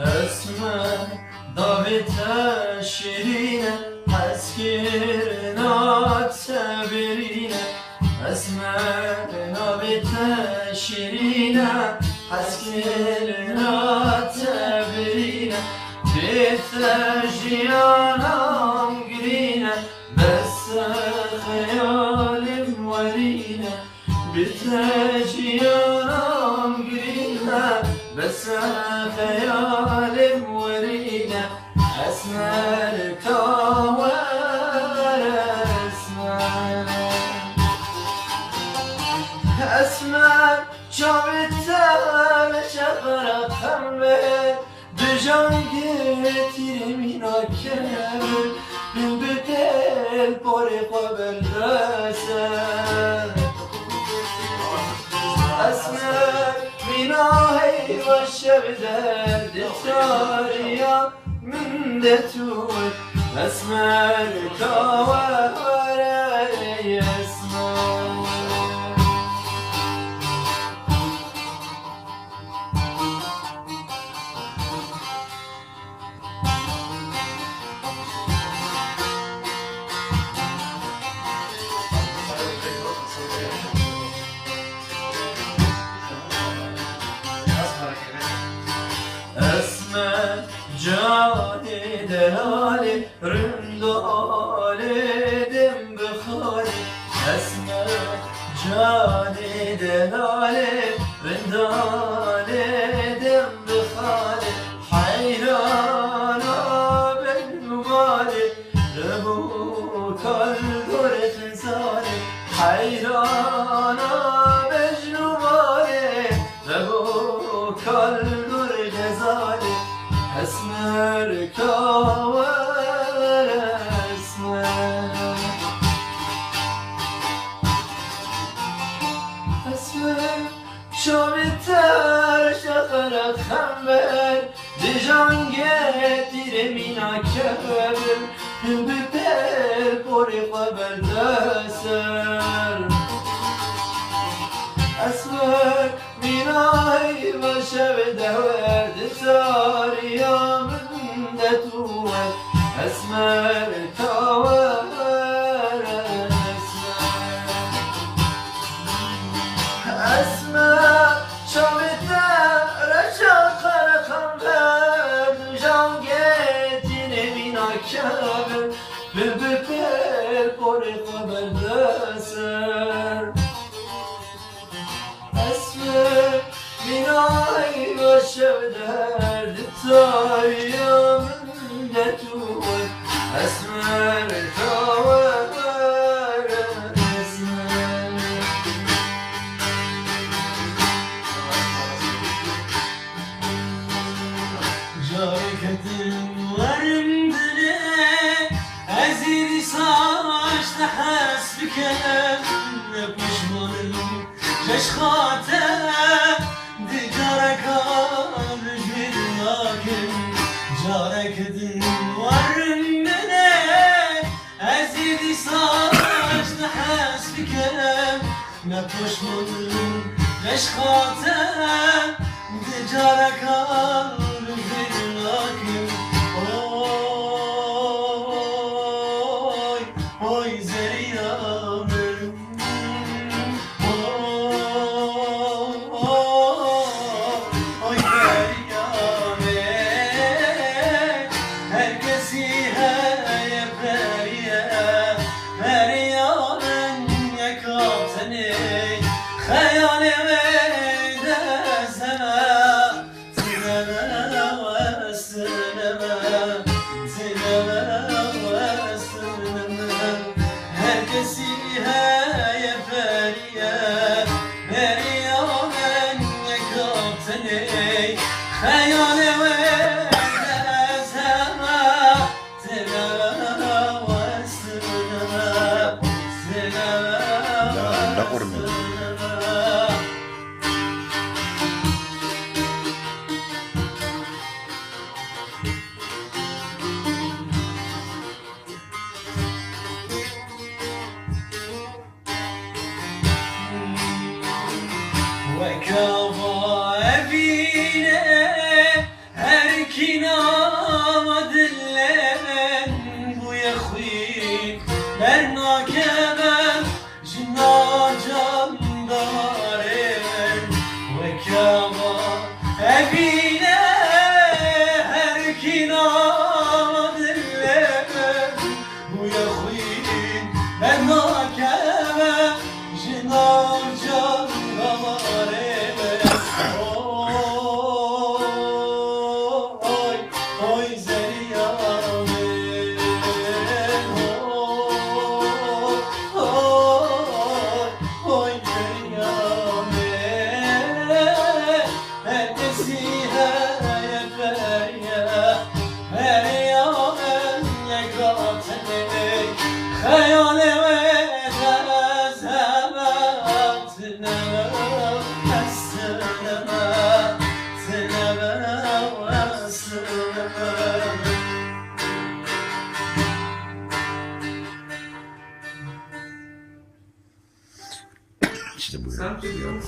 اسمه داویت شیرینه اسکرنات سبرینه اسمه داویت شیرینه اسکرنات سبرینه بیت جیانم گرینه بس خیالم ورینه بیت جیانم گرینه بس خیالم ورینه اسمر کاور اسمر جاویدم شفرت همه دجان گتیرمینا کرد به دل پر قبل رسد اسمر میناهی و شب درد تاریا من دتوی اسمر کاور اسمر اسمه جانی دلالی رندالی دم بخالی اسمه جانی دلالی رندالی دم بخالی حیرانا بالمبالی ربو کل دور خزالی حیرانا بالمبالی ربو کل اسمر کاور اسمر اسمر شامی تر شخرت خمبر دیجان گتیر مینا کبر به دل پوری قبر دسر اسمر مینای و شب دورد تاریا من دتوه اسمر کاور اسمر شامی در شاخر خمبر جان گتین مینا کبر به پل پوری قبر دسر اسمر مینای و شب درد تاریا من دتوه اسمر کاور اسمر جای کدیم ورم دنه ازیدی ساش نحس بکن نپشمانم جش خاطر دی جارکان رجمید لاکن جارکدن ورم منه ازیدی ساش نحس بکنم نپشمانم جش خاطر دی جارکان رجمید لاکن oy zeriyam وكفى فينا İşte bu ya.